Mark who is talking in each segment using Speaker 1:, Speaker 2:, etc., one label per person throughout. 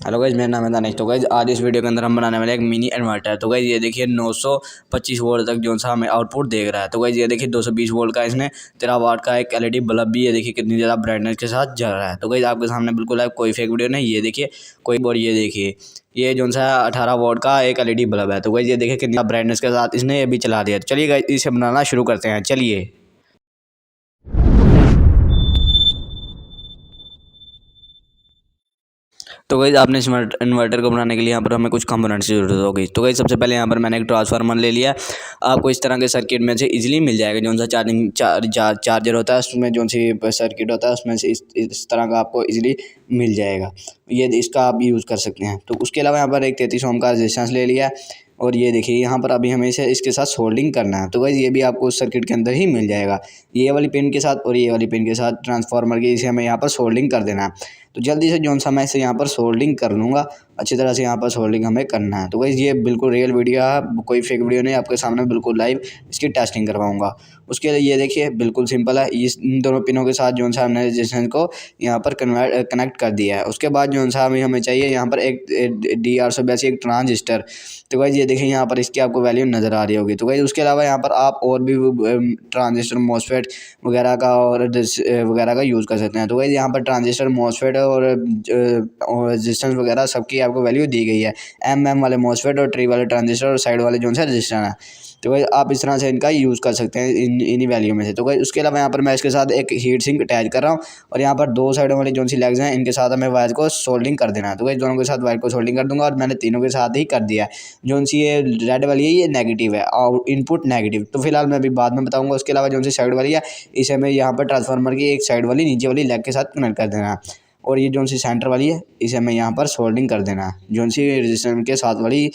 Speaker 1: Hello guys, मेरा नाम है दानिश। तो गाइज आज इस वीडियो के अंदर हम बनाने वाले एक मिनी इन्वर्टर। तो गाइज ये देखिए 925 वोल्ट तक जो सा हमें आउटपुट देख रहा है। तो गाइज ये देखिए 220 वोल्ट का इसने 13 वाट का एक एलईडी बल्ब भी, ये देखिए कितनी ज़्यादा ब्राइटनेस के साथ जल रहा है। तो गाइज आपके सामने बिल्कुल है, कोई फेक वीडियो नहीं। ये देखिए कोई बोर्ड, ये देखिए ये जो सा 18 वोल्ट का एक एलईडी बल्ब है। तो गाइज ये देखिए कितना ब्राइटनेस के साथ इसने ये भी चला दिया। चलिए गाइज इसे बनाना शुरू करते हैं, चलिए। तो गाइस आपने इस इन्वर्टर को बनाने के लिए यहाँ पर हमें कुछ कंपोनेंट्स की जरूरत होगी। तो गाइस सबसे पहले यहाँ पर मैंने एक ट्रांसफार्मर ले लिया। आपको इस तरह के सर्किट में से इजीली मिल जाएगा। जो सा चार्जर होता है उसमें जो सी सर्किट होता है उसमें से इस तरह का आपको इजीली मिल जाएगा। ये इसका आप यूज़ कर सकते हैं। तो उसके अलावा यहाँ पर एक 33 ओम का रेजिस्टेंस ले लिया। और ये देखिए यहाँ पर अभी हमें इसे इसके साथ सोल्डिंग करना है। तो गाइस ये भी आपको उस सर्किट के अंदर ही मिल जाएगा, ये वाली पिन के साथ और ये वाली पिन के साथ ट्रांसफार्मर की। इसे हमें यहाँ पर सोल्डिंग कर देना है। तो जल्दी से जो सा मैं इसे यहाँ पर सोल्डिंग कर लूँगा, अच्छी तरह से यहाँ पर सोल्डिंग हमें करना है। तो गाइस ये बिल्कुल रियल वीडियो है, कोई फेक वीडियो नहीं। आपके सामने बिल्कुल लाइव इसकी टेस्टिंग करवाऊँगा। उसके लिए ये देखिए बिल्कुल सिंपल है। इन दोनों पिनों के साथ जो सा हमने रेजिस्टेंस को यहाँ पर कनेक्ट कर दिया है। उसके बाद जो सा हमें चाहिए यहाँ पर एक DR182 एक ट्रांजिस्टर। तो गाइस ये देखिए यहाँ पर इसकी आपको वैल्यू नज़र आ रही होगी। तो गाइस उसके अलावा यहाँ पर आप और भी ट्रांजिस्टर मॉसफेट वगैरह का और वगैरह का यूज़ कर सकते हैं। तो गाइस यहाँ पर ट्रांजिस्टर मॉसफेट और रेजिस्टेंस वगैरह सबकी आपको वैल्यू दी गई है। MM वाले मॉसफेट और ट्री वाले ट्रांजिस्टर और साइड वाले जो है रजिस्टर है। तो गाइस आप इस तरह से इनका यूज़ कर सकते हैं इन्हीं वैल्यू में से। तो गाइस उसके अलावा यहाँ पर मैं इसके साथ एक हीट सिंक अटैच कर रहा हूँ और यहाँ पर दो साइडों वाली जो सी लेग्स हैं इनके साथ हमें वायर को सोल्डिंग कर देना है। तो गाइस दोनों के साथ वायर को सोल्डिंग कर दूंगा और मैंने तीनों के साथ ही कर दिया है। जो सी ये रेड वाली है ये नेगेटिव है और इनपुट नेगेटिव, तो फिलहाल मैं अभी बाद में बताऊंगा। उसके अलावा जो सी साइड वाली है इसे हमें यहाँ पर ट्रांसफार्मर की एक साइड वाली नीचे वाली लेग के साथ कनेक्ट कर देना है। और ये जो सी सेंटर वाली है इसे हमें यहाँ पर सोल्डिंग कर देना है, जो सी रेजिस्टेंस के साथ वाली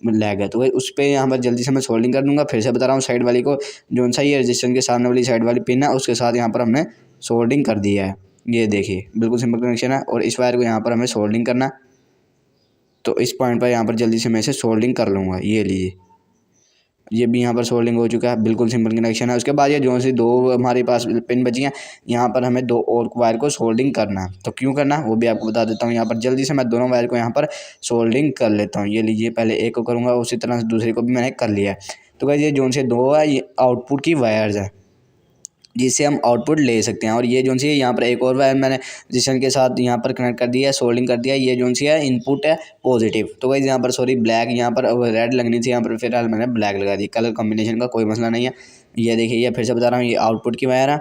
Speaker 1: लैग है। तो उस पर यहाँ पर जल्दी से मैं सोल्डिंग कर दूंगा। फिर से बता रहा हूँ, साइड वाली को जो सा ये रेजिस्टेंस के सामने वाली साइड वाली पिन है उसके साथ यहाँ पर हमने सोल्डिंग कर दिया है। ये देखिए बिल्कुल सिंपल कनेक्शन है। और इस वायर को यहाँ पर हमें सोल्डिंग करना है। तो इस पॉइंट पर यहाँ पर जल्दी से मैं इसे सोल्डिंग कर लूँगा। ये लीजिए ये भी यहाँ पर सोल्डिंग हो चुका है, बिल्कुल सिंपल कनेक्शन है। उसके बाद ये जो सी दो हमारे पास पिन बची हैं यहाँ पर हमें दो और वायर को सोल्डिंग करना है। तो क्यों करना है वो भी आपको बता देता हूँ। यहाँ पर जल्दी से मैं दोनों वायर को यहाँ पर सोल्डिंग कर लेता हूँ। ये लीजिए पहले एक को करूँगा, उसी तरह से दूसरे को भी मैंने कर लिया है। तो गाइस ये जो से दो है ये आउटपुट की वायर्स है जिससे हम आउटपुट ले सकते हैं। और ये जो सी है यहाँ पर एक और वायर मैंने रजिस्टेंस के साथ यहाँ पर कनेक्ट कर दिया है, सोल्डिंग कर दिया है। ये जो सी है इनपुट है पॉजिटिव। तो गाइस यहाँ पर सॉरी ब्लैक, यहाँ पर रेड लगनी थी, यहाँ पर फिलहाल मैंने ब्लैक लगा दी। कलर कॉम्बिनेशन का कोई मसला नहीं है। ये देखिए ये फिर से बता रहा हूँ, ये आउटपुट की वायर है,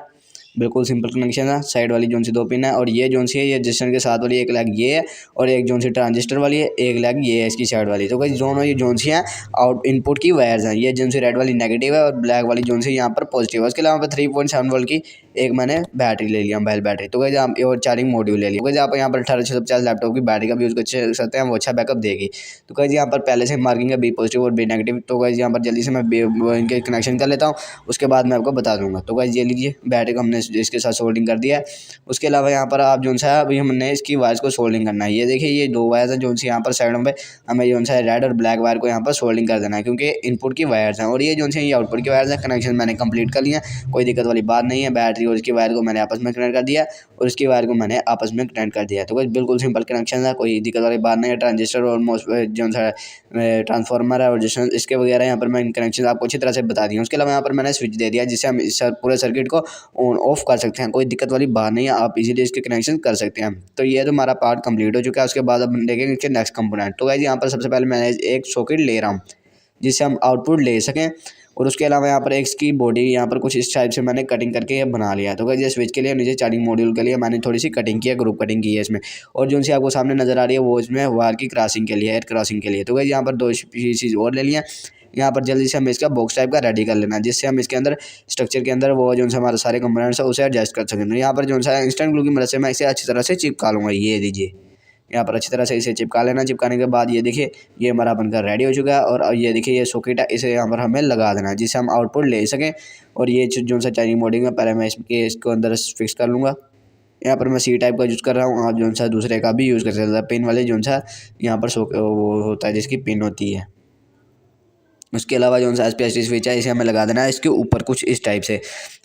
Speaker 1: बिल्कुल सिंपल कनेक्शन है। साइड वाली जोन सी दो पिन है और ये जोन सी है ये रजिस्टर के साथ वाली एक लैग ये है और एक जोन सी ट्रांजिस्टर वाली है, एक लैग ये है इसकी साइड वाली। तो गाइस दोनों ये जोन सी हैं आउट इनपुट की वायर्स हैं। ये जोन सी रेड वाली नेगेटिव है और ब्लैक वाली जोन सी यहाँ पर पॉजिटिव है। उसके अलावा 3.7 वोल्ट की एक मैंने बैटरी ले लिया, मोबाइल बैटरी। तो गाइस आप और चार्जिंग मॉड्यूल ले लिया। गाइस आप यहाँ पर 1850 लैपटॉप की बैटरी का भी यूज़ कर सकते हैं, वो अच्छा बैकअप देगी। तो गाइस यहाँ पर पहले से मार्किंग है बी पॉजिटिव और बी नेगेटिव। तो गाइस यहाँ पर जल्दी से मैं इनके कनेक्शन कर लेता हूँ, उसके बाद मैं आपको बता दूंगा। तो गाइस ये लीजिए बैटरी को हमने इसके साथ सोल्डिंग कर दिया है। उसके अलावा यहाँ पर आप जो सा अभी हमने इसकी वायर्स को सोल्डिंग करना है। ये देखिए ये दो वायर्स हैं जो सी यहाँ पर साइडों पे हमें जो सा रेड और ब्लैक वायर को यहाँ पर सोल्डिंग कर देना है, क्योंकि इनपुट की वायर्स हैं। और ये जो सी ये आउटपुट की वायर्स हैं। कनेक्शन मैंने कंप्लीट कर लिया, कोई दिक्कत वाली बात नहीं है। बैटरी और इसकी वायर को मैंने आपस में कनेक्ट कर दिया और इसकी वायर को मैंने आपस में कनेक्ट कर दिया। तो बिल्कुल सिंपल कनेक्शन है, कोई दिक्कत वाली बात नहीं है। ट्रांजिस्टर और जो सा ट्रांसफार्मर है और जिसमें इसके वगैरह यहाँ पर मैं कनेक्शन आपको अच्छी तरह से बता दिया। उसके अलावा यहाँ पर मैंने स्विच दे दिया जिससे हम इस पूरे सर्किट को ऑन ऑफ कर सकते हैं, कोई दिक्कत वाली बात नहीं है। आप इजीली इसके कनेक्शन कर सकते हैं। तो ये तो हमारा पार्ट कंप्लीट हो चुका है। उसके बाद अब देखेंगे इसके नेक्स्ट कंपोनेंट। तो गाइस यहाँ पर सबसे पहले मैं एक सॉकेट ले रहा हूँ जिससे हम आउटपुट ले सकें। और उसके अलावा यहाँ पर एक इसकी बॉडी यहाँ पर कुछ इस टाइप से मैंने कटिंग करके ये बना लिया। तो गाइस ये स्विच के लिए नीचे चार्जिंग मॉड्यूल के लिए मैंने थोड़ी सी कटिंग की है, ग्रुप कटिंग की है इसमें। और जो सी आपको सामने नज़र आ रही है वो इसमें वायर की क्रॉसिंग के लिए, एयर क्रॉसिंग के लिए। तो गाइस यहाँ पर दो चीज़ और ले लिया। यहाँ पर जल्दी से हमें इसका बॉक्स टाइप का रेडी कर लेना है जिससे हम इसके अंदर स्ट्रक्चर के अंदर वो जो हमारे सारे कंपोनेंट्स है उसे एडजस्ट कर सकें। तो यहाँ पर जो सा इंस्टेंट ग्लू की मदद से मैं इसे अच्छी तरह से चिपका लूँगा। ये दीजिए यहाँ पर अच्छी तरह से इसे चिपका लेना। चिपकाने के बाद ये देखिए ये हमारा बनकर रेडी हो चुका है। और ये देखिए ये सॉकेट है, इसे यहाँ पर हमें लगा देना है जिससे हम आउटपुट ले सकें। और ये जो सा चार्जिंग मॉड्यूल है पहले मैं इसको अंदर फिक्स कर लूँगा। यहाँ पर मैं सी टाइप का यूज़ कर रहा हूँ, आप जो सा दूसरे का भी यूज़ कर सकते हैं। पिन वाले जो सा यहाँ पर वो होता है जिसकी पिन होती है। उसके अलावा जो सा एसपीएसटी स्विच है इसे हमें लगा देना है इसके ऊपर कुछ इस टाइप से,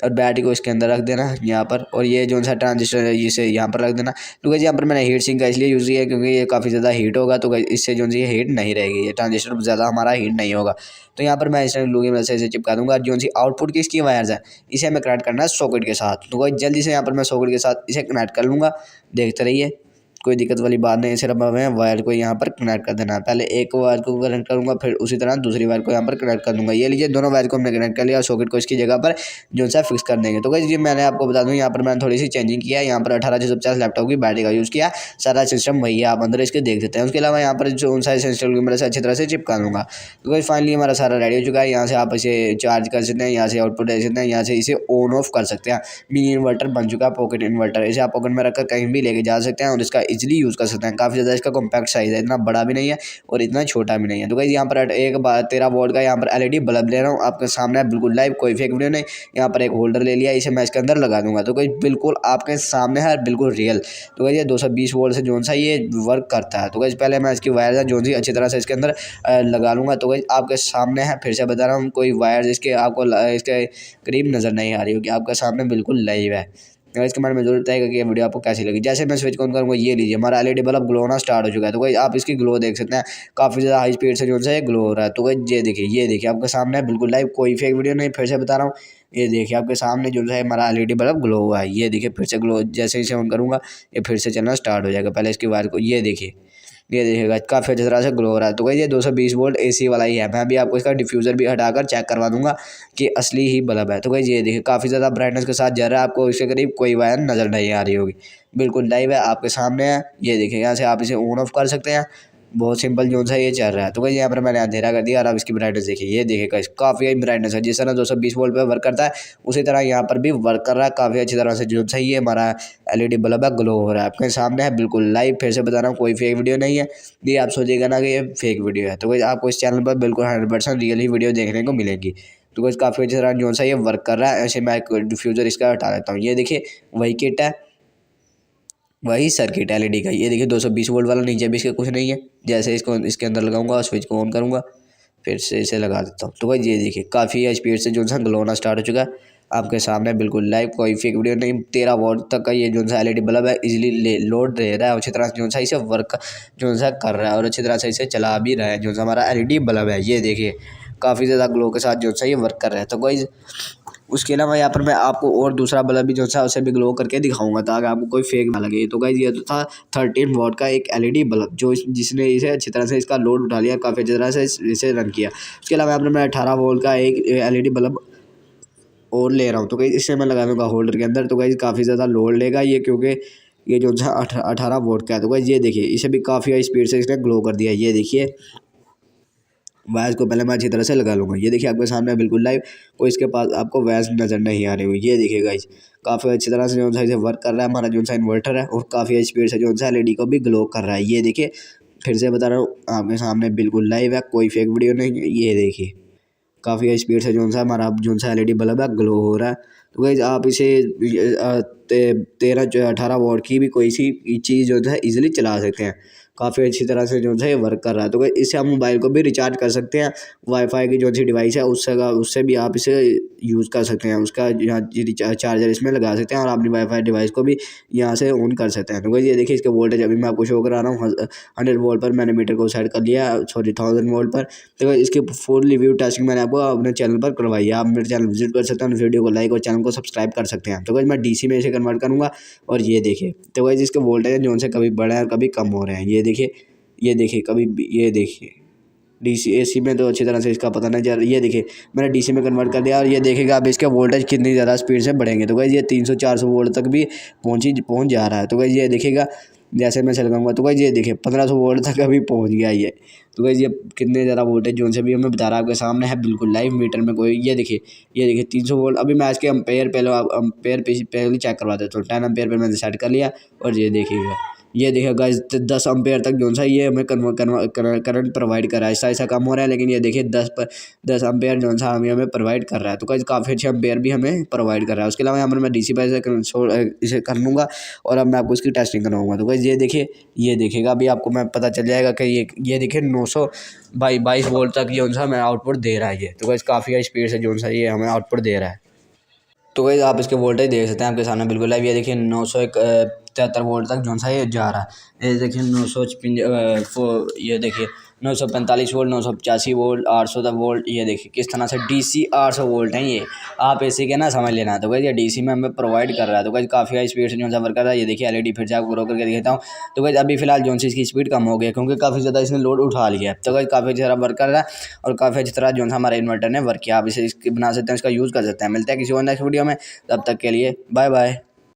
Speaker 1: और बैटरी को इसके अंदर रख देना यहाँ पर, और ये जो सा ट्रांजिस्टर है इसे यहाँ पर रख देना। तो गाइस यहाँ पर मैंने हीट सिंक का इसलिए यूज़ किया है क्योंकि ये काफ़ी ज़्यादा हीट होगा, तो इससे जो सी हीट नहीं रहेगी, ये ट्रांजिस्टर ज़्यादा हमारा हीट नहीं होगा। तो यहाँ पर मैं इस ग्लू की मदद से इसे चिपका दूंगा। जो सी आउटपुट की इसकी वायर्स है इसे हमें कनेक्ट करना है सॉकेट के साथ। तो गाइस जल्दी से यहाँ पर मैं सॉकेट के साथ इसे कनेक्ट कर लूँगा, देखते रहिए, कोई दिक्कत वाली बात नहीं है। सिर्फ हमें वायर को यहाँ पर कनेक्ट कर देना है। पहले एक वायर को कनेक्ट करूँगा, फिर उसी तरह दूसरी वायर को यहाँ पर कनेक्ट कर दूँगा। ये लीजिए दोनों वायर को हमने कनेक्ट कर लिया और सॉकेट को इसकी जगह पर जो सा फिक्स कर देंगे। तो गाइस ये मैंने आपको बता दूँ, यहाँ पर मैंने थोड़ी सी चेंजिंग किया है। यहाँ पर 1850 लैपटॉप की बैटरी का यूज़ किया, सारा सिस्टम वही है, आप अंदर इसके देख सकते हैं। उसके अलावा यहाँ पर जो सा सिस्टम की मदद से अच्छी तरह से चिपका दूँगा। तो गाइस फाइनली हमारा सारा रेडी हो चुका है। यहाँ से आप इसे चार्ज कर सकते हैं, यहाँ से आउटपुट दे सकते हैं, यहाँ से इसे ऑन ऑफ कर सकते हैं। मिनी इन्वर्टर बन चुका है, पॉकेट इन्वर्टर। इसे आप पॉकेट में रखकर कहीं भी लेके जा सकते हैं और इसका इजीली यूज़ कर सकते हैं। काफ़ी ज़्यादा इसका कॉम्पैक्ट साइज़ है, इतना बड़ा भी नहीं है और इतना छोटा भी नहीं है। तो गाइस यहाँ पर एक 13 वोल्ट का यहाँ पर एलईडी बल्ब ले रहा हूँ आपके सामने, बिल्कुल लाइव, कोई फेक वीडियो नहीं। यहाँ पर एक होल्डर ले लिया, इसे मैं इसके अंदर लगा दूंगा। तो गाइस बिल्कुल आपके सामने है, बिल्कुल रियल। तो गाइस ये 220 वोल्ट से जो सा ये वर्क करता है। तो गाइस पहले मैं इसकी वायर जो सी अच्छी तरह से इसके अंदर लगा लूँगा। तो गाइस आपके सामने है, फिर से बता रहा हूँ, कोई वायर इसके आपको इसके करीब नज़र नहीं आ रही होगी, आपके सामने बिल्कुल लाइव है। गाइस कमेंट में जरूर बताइएगा कि ये वीडियो आपको कैसी लगी। जैसे मैं स्विच ऑन करूँगा, ये लीजिए हमारा एलईडी बल्ब ग्लो होना स्टार्ट हो चुका है। तो गाइस आप इसकी ग्लो देख सकते हैं, काफ़ी ज़्यादा हाई स्पीड से जो है ग्लो हो रहा है। तो गाइस ये देखिए आपके सामने बिल्कुल लाइव, कोई फेक वीडियो नहीं। फिर से बता रहा हूँ, ये देखिए आपके सामने जो है हमारा एलईडी बल्ब ग्लो हुआ है। ये देखिए फिर से ग्लो, जैसे इसे ऑन करूँगा ये फिर से चलना स्टार्ट हो जाएगा। पहले इसकी वायर को ये देखिएगा काफ़ी अच्छी तरह से ग्लो हो रहा है। तो गाइस ये 220 वोल्ट एसी वाला ही है। मैं अभी आपको इसका डिफ्यूज़र भी हटाकर चेक करवा दूंगा कि असली ही बल्ब है। तो गाइस ये देखिए काफ़ी ज़्यादा ब्राइटनेस के साथ जल रहा है, आपको इसके करीब कोई वायर नज़र नहीं आ रही होगी, बिल्कुल लाइव है, आपके सामने है। ये देखिए यहाँ से आप इसे ऑन ऑफ कर सकते हैं, बहुत सिंपल जो सा ये चल रहा है। तो गाइस यहाँ पर मैंने अंधेरा कर दिया और अब इसकी ब्राइटनेस देखिए, ये देखिए गाइस काफ़ी ब्राइटनेस है। जिस तरह 220 वोल्ट पे वर्क करता है उसी तरह यहाँ पर भी वर्क कर रहा है काफ़ी अच्छी तरह से। जो सही है हमारा एलईडी बल्ब है, ग्लो हो रहा है, आपके सामने है, बिल्कुल लाइव। फिर से बता रहा हूँ, कोई फेक वीडियो नहीं है, ये आप सोचिएगा ना कि ये फेक वीडियो है। तो गाइस आपको इस चैनल पर बिल्कुल 100% रियल ही वीडियो देखने को मिलेगी। तो गाइस काफ़ी अच्छी तरह जो सा ये वर्क कर रहा है। ऐसे मैं डिफ्यूज़र इसका हटा देता हूँ। ये देखिए वही किट है, वही सर्किट एलईडी का। ये देखिए 220 वोल्ट वाला, नीचे भी इसके कुछ नहीं है। जैसे इसको इसके अंदर लगाऊंगा, स्विच को ऑन करूंगा, फिर से इसे लगा देता हूँ। तो भाई ये देखिए काफ़ी स्पीड से जो सा ग्लो होना स्टार्ट हो चुका है, आपके सामने बिल्कुल लाइव, कोई फेक वीडियो नहीं। 13 वोल्ट तक का ये जो सा एलईडी बल्ब है इजीली लोड दे रहा है, अच्छी तरह से जो सा इसे वर्क जो सा कर रहा है और अच्छी तरह से इसे चला भी रहा है। जो सा हमारा एलईडी बल्ब है ये देखिए काफ़ी ज़्यादा ग्लो के साथ जो सा ये वर्क कर रहा है। तो गाइस उसके अलावा यहाँ पर मैं आपको और दूसरा बल्ब भी जो था उसे भी ग्लो करके दिखाऊंगा ताकि आपको कोई फेक ना लगे। तो गाइस ये तो था 13 वॉट का एक एलईडी बल्ब जो जिसने इसे अच्छी तरह से इसका लोड उठा लिया, काफ़ी अच्छी तरह से इसे रन किया। उसके अलावा यहाँ पर मैं 18 वोल्ट का एक एलईडी बल्ब और ले रहा हूँ। तो गाइस इसे मैं लगा दूँगा होल्डर के अंदर। तो गाइस काफ़ी ज़्यादा लोड लेगा ये, क्योंकि ये जो था 18 वोल्ट का है। तो गाइस ये देखिए इसे भी काफ़ी हाई स्पीड से इसने ग्लो कर दिया। ये देखिए वायर्स को पहले मैं अच्छी तरह से लगा लूँगा। ये देखिए आपके सामने बिल्कुल लाइव, कोई इसके पास आपको वायर्स नज़र नहीं आ रही हुई। ये देखिए गाइस काफ़ी अच्छी तरह से जो सा इसे वर्क कर रहा है हमारा जो सा इन्वर्टर है, और काफ़ी स्पीड से जो सा एलईडी को भी ग्लो कर रहा है। ये देखिए फिर से बता रहा हूँ, आपके सामने बिल्कुल लाइव है, कोई फेक वीडियो नहीं है। ये देखिए काफ़ी स्पीड से जो सा हमारा जो सा एलईडी बल्ब है ग्लो हो रहा है। तो गाइस आप इसे 13-18 वोल्ट की भी कोई सी चीज़ जो है ईजिली चला सकते हैं, काफ़ी अच्छी तरह से जो है वर्क कर रहा है। तो गाइस इससे आप मोबाइल को भी रिचार्ज कर सकते हैं, वाईफाई की जो सी डिवाइस है उससे भी आप इसे यूज़ कर सकते हैं। उसका यहाँ चार्जर इसमें लगा सकते हैं और अपनी वाईफाई डिवाइस को भी यहाँ से ऑन कर सकते हैं। तो गाइस ये देखिए इसके वोल्टेज अभी मैं आपको शो करा रहा हूँ, 100 वोल्ट पर मैंने मीटर को सेट कर लिया, सॉरी 1000 वोल्ट पर। तो इसकी फुल रिव्यू टेस्टिंग मैंने आपको अपने चैनल पर करवाई है, आप मेरे चैनल विजिट कर सकते हैं, वीडियो को लाइक और चैनल को सब्सक्राइब कर सकते हैं। तो गाइस मैं डीसी में इसे कन्वर्ट करूँगा और ये देखिए तो गाइस इसके वोल्टेज जो से कभी बढ़े और कभी कम हो रहे हैं। ये देखिए कभी ये देखिए डीसी एसी में तो अच्छी तरह से इसका पता नहीं चल रहा। ये देखिए मैंने डीसी में कन्वर्ट कर दिया और ये देखिएगा अब इसके वोल्टेज कितनी ज़्यादा स्पीड से बढ़ेंगे। तो गाइस ये 300-400 वोल्ट तक भी पहुंच जा रहा है। तो गाइस ये देखिएगा जैसे मैं चलगाऊंगा तो गाइस ये देखिए 1500 वोल्ट तक अभी पहुंच गया ये। तो गाइस ये कितने ज़्यादा वोल्टेज जो से भी हमें बता रहा है आपके सामने है, बिल्कुल लाइव मीटर में कोई। ये देखिए 300 वोल्ट। अभी मैं इसके अम्पेयर पहले चेक करवा देता हूँ। 10 एम्पेयर पर मैंने सेट कर लिया और ये देखिएगा ये देखिए गाइस 10 एम्पेयर तक जो सा ये हमें करंट प्रोवाइड कर रहा है। ऐसा ऐसा कम हो रहा है, लेकिन ये देखिए 10 एम्पेयर जो सा हमें प्रोवाइड कर रहा है। तो गाइस काफ़ी अच्छे एम्पेयर भी हमें प्रोवाइड कर रहा है। उसके अलावा यहाँ पर मैं DC पे इसे कर लूँगा और अब मैं आपको इसकी टेस्टिंग करवाऊँगा। तो गाइस ये देखिए, ये देखिएगा अभी आपको मैं पता चल जाएगा कि ये देखिए 922 वोल्ट तक जो सा हमें आउटपुट दे रहा है ये। तो गाइस काफ़ी हाई स्पीड से जो सा ये हमें आउटपुट दे रहा है। तो गाइस आप इसके वोल्टेज देख सकते हैं आपके सामने बिल्कुल लाइव। ये देखिए 973 वोल्ट तक जो सा ये जा रहा है। ये देखिए 955 ये देखिए 945 वोल्ट, 985 वोल्ट, 800 वोल्ट। ये देखिए किस तरह से DC 800 वोल्ट हैं ये। आप ऐसे के ना समझ लेना। तो गाइस ये DC में हमें प्रोवाइड कर रहा है। तो गाइस काफ़ी हाई स्पीड से जो सा वर्क कर रहा है। ये देखिए LED फिर से आपको ग्रो करके दिखाता हूँ। तो गाइस अभी फिलहाल जो सी इसकी स्पीड कम हो गई है, क्योंकि काफ़ी ज़्यादा इसने लोड उठा लिया है। तो गाइस काफ़ी अच्छी तरह वर्क कर रहा है और काफ़ी अच्छी तरह जो सा हमारे इन्वर्टर ने वर्क किया। आप इसे इसकी बना सकते हैं, इसका यूज़ कर सकते हैं। मिलते हैं किसी और नेक्स्ट वीडियो में, तब तक के लिए बाय बाय।